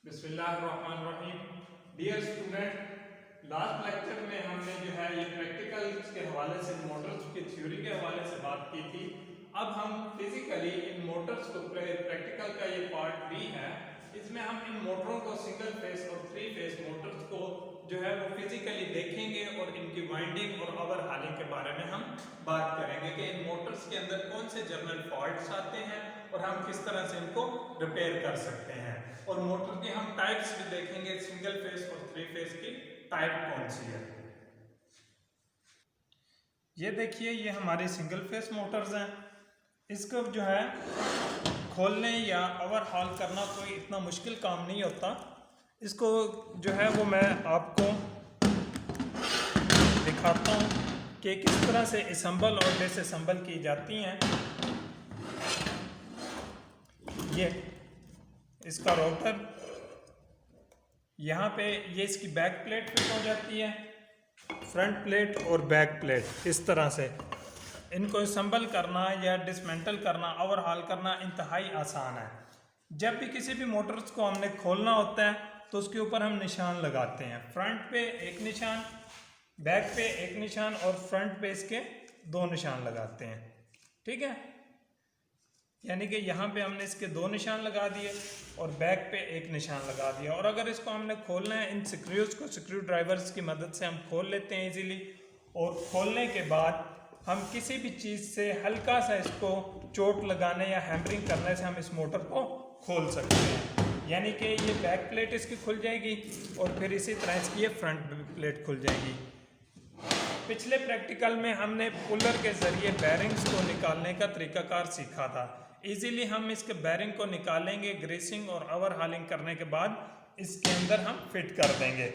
बिस्मिल्लाहिर्रहमानिर्रहीम। Dear student, last lecture में हमने जो है ये प्रैक्टिकल्स के हवाले से मोटर्स की थ्योरी के हवाले से बात की थी। अब हम फिजिकली इन मोटर्स को प्रैक्टिकल का ये पार्ट 3 है, इसमें हम इन मोटरों को सिंगल फेस और 3 फेस मोटर्स को जो है वो फिजिकली देखेंगे और इनकी वाइंडिंग और ओवरहॉलिंग के बारे में हम बात करेंगे कि इन मोटर्स के अंदर कौन से जनरल फॉल्ट्स आते हैं और हम किस तरह से इनको रिपेयर कर सकते हैं। और मोटर के हम टाइप्स भी देखेंगे, सिंगल फेस और 3 फेस की टाइप कौन सी है। ये देखिए, ये हमारे सिंगल फेस मोटर्स हैं। इसको जो है खोलने या ओवरहॉल करना कोई इतना मुश्किल काम नहीं होता। इसको जो है वो मैं आपको दिखाता हूँ कि किस तरह से असेंबल और डिसअसेंबल की जाती हैं। ये इसका रोटर, यहाँ पे ये इसकी बैक प्लेट फिट हो जाती है, फ्रंट प्लेट और बैक प्लेट। इस तरह से इनको असेंबल करना या डिसमेंटल करना, ओवरहॉल करना इंतहाई आसान है। जब भी किसी भी मोटर्स को हमने खोलना होता है तो उसके ऊपर हम निशान लगाते हैं। फ्रंट पे एक निशान, बैक पे एक निशान और फ्रंट पे इसके 2 निशान लगाते हैं। ठीक है, यानी कि यहाँ पे हमने इसके 2 निशान लगा दिए और बैक पे एक निशान लगा दिया। और अगर इसको हमने खोलना है, इन स्क्रूज को स्क्रू ड्राइवर्स की मदद से हम खोल लेते हैं इजीली। और खोलने के बाद हम किसी भी चीज़ से हल्का सा इसको चोट लगाने या हैमरिंग करने से हम इस मोटर को खोल सकते हैं। यानी कि ये बैक प्लेट इसकी खुल जाएगी और फिर इसी तरह इसकी ये फ्रंट प्लेट खुल जाएगी। पिछले प्रैक्टिकल में हमने पुलर के ज़रिए बैरिंग्स को निकालने का तरीकाकार सीखा था। इजीली हम इसके बैरिंग को निकालेंगे, ग्रीसिंग और ओवरहॉलिंग करने के बाद इसके अंदर हम फिट कर देंगे।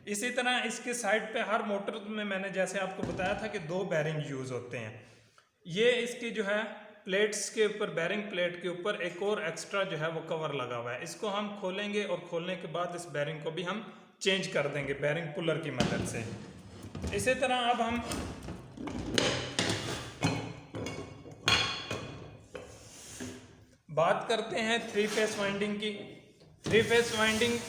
इसी तरह इसके साइड पे हर मोटर में मैंने जैसे आपको बताया था कि 2 बैरिंग यूज़ होते हैं। ये इसकी जो है प्लेट्स के ऊपर, बैरिंग प्लेट के ऊपर एक और एक्स्ट्रा जो है वो कवर लगा हुआ है। इसको हम खोलेंगे और खोलने के बाद इस बैरिंग को भी हम चेंज कर देंगे बैरिंग पुलर की मदद से। इसी तरह अब हम बात करते हैं 3 फेस वाइंडिंग की। 3 फेस वाइंडिंग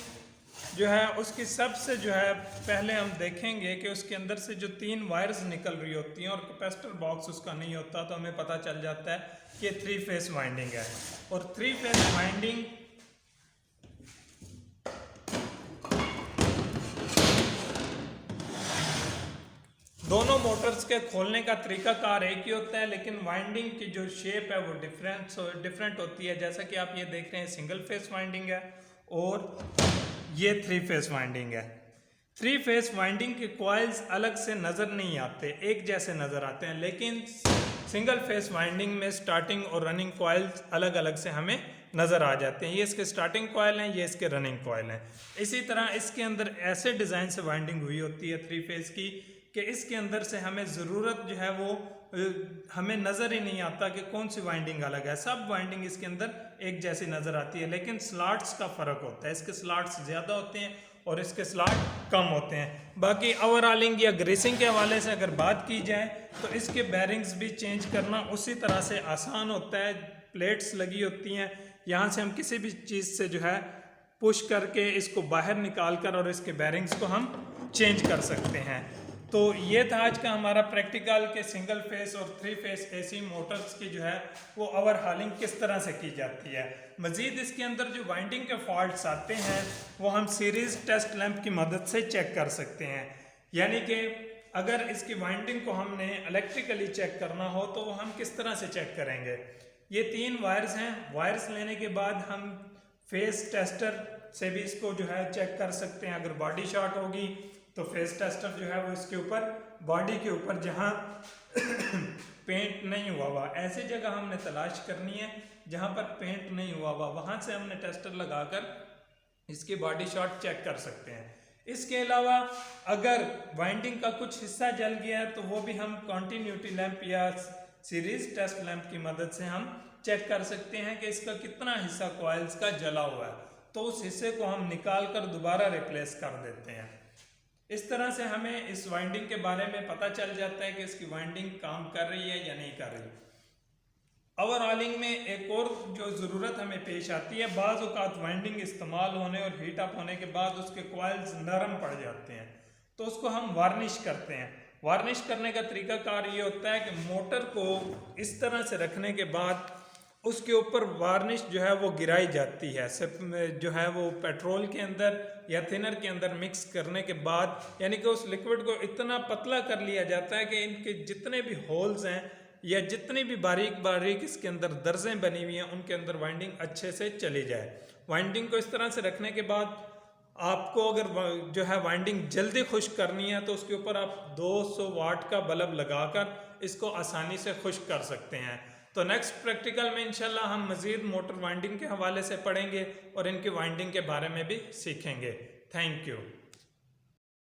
जो है उसकी सबसे जो है पहले हम देखेंगे कि उसके अंदर से जो 3 वायर्स निकल रही होती हैं और कैपेसिटर बॉक्स उसका नहीं होता, तो हमें पता चल जाता है कि 3 फेस वाइंडिंग है। और 3 फेस वाइंडिंग दोनों मोटर्स के खोलने का तरीकाकार एक ही होता है, लेकिन वाइंडिंग की जो शेप है वो डिफरेंट होती है। जैसा कि आप ये देख रहे हैं, सिंगल फेस वाइंडिंग है और ये 3 फेस वाइंडिंग है। 3 फेस वाइंडिंग के कॉइल्स अलग से नज़र नहीं आते, एक जैसे नज़र आते हैं, लेकिन सिंगल फेस वाइंडिंग में स्टार्टिंग और रनिंग कॉइल्स अलग अलग से हमें नज़र आ जाते हैं। ये इसके स्टार्टिंग कॉइल हैं, ये इसके रनिंग कॉइल हैं। इसी तरह इसके अंदर ऐसे डिज़ाइन से वाइंडिंग हुई होती है 3 फेस की कि इसके अंदर से हमें ज़रूरत जो है वो हमें नज़र ही नहीं आता कि कौन सी वाइंडिंग अलग है। सब वाइंडिंग इसके अंदर एक जैसी नज़र आती है, लेकिन स्लॉट्स का फ़र्क होता है। इसके स्लॉट्स ज़्यादा होते हैं और इसके स्लॉट कम होते हैं। बाकी ओवरहॉलिंग या ग्रीसिंग के हवाले से अगर बात की जाए तो इसके बैरिंग्स भी चेंज करना उसी तरह से आसान होता है। प्लेट्स लगी होती हैं, यहाँ से हम किसी भी चीज़ से जो है पुश करके इसको बाहर निकाल कर और इसके बैरिंग्स को हम चेंज कर सकते हैं। तो ये था आज का हमारा प्रैक्टिकल के सिंगल फेस और 3 फेस एसी मोटर्स की जो है वो ओवरहॉलिंग किस तरह से की जाती है। मज़ीद इसके अंदर जो वाइंडिंग के फॉल्ट्स आते हैं वो हम सीरीज़ टेस्ट लैंप की मदद से चेक कर सकते हैं। यानी कि अगर इसकी वाइंडिंग को हमने इलेक्ट्रिकली चेक करना हो तो वो हम किस तरह से चेक करेंगे। ये 3 वायर्स हैं। वायर्स लेने के बाद हम फेस टेस्टर से भी इसको जो है चेक कर सकते हैं। अगर बॉडी शॉर्ट होगी तो फेस टेस्टर जो है वो इसके ऊपर, बॉडी के ऊपर जहाँ पेंट नहीं हुआ हुआ, ऐसी जगह हमने तलाश करनी है जहाँ पर पेंट नहीं हुआ हुआ, वहाँ से हमने टेस्टर लगाकर इसकी बॉडी शॉर्ट चेक कर सकते हैं। इसके अलावा अगर वाइंडिंग का कुछ हिस्सा जल गया है तो वो भी हम कॉन्टीन्यूटी लैंप या सीरीज टेस्ट लैंप की मदद से हम चेक कर सकते हैं कि इसका कितना हिस्सा कॉइल्स का जला हुआ है, तो उस हिस्से को हम निकाल कर दोबारा रिप्लेस कर देते हैं। इस तरह से हमें इस वाइंडिंग के बारे में पता चल जाता है कि इसकी वाइंडिंग काम कर रही है या नहीं कर रही। ओवरऑलिंग में एक और जो ज़रूरत हमें पेश आती है, बाज़ औक़ात वाइंडिंग इस्तेमाल होने और हीट अप होने के बाद उसके कॉइल्स नरम पड़ जाते हैं, तो उसको हम वार्निश करते हैं। वार्निश करने का तरीकाकार ये होता है कि मोटर को इस तरह से रखने के बाद उसके ऊपर वार्निश जो है वो गिराई जाती है, सिर्फ जो है वो पेट्रोल के अंदर या थिनर के अंदर मिक्स करने के बाद, यानी कि उस लिक्विड को इतना पतला कर लिया जाता है कि इनके जितने भी होल्स हैं या जितनी भी बारीक बारीक इसके अंदर दर्जें बनी हुई हैं उनके अंदर वाइंडिंग अच्छे से चली जाए। वाइंडिंग को इस तरह से रखने के बाद आपको अगर जो है वाइंडिंग जल्दी खुश्क करनी है तो उसके ऊपर आप 200 वाट का बल्ब लगाकर इसको आसानी से खुश्क कर सकते हैं। तो नेक्स्ट प्रैक्टिकल में इंशाल्लाह हम मज़ीद मोटर वाइंडिंग के हवाले से पढ़ेंगे और इनकी वाइंडिंग के बारे में भी सीखेंगे। Thank you.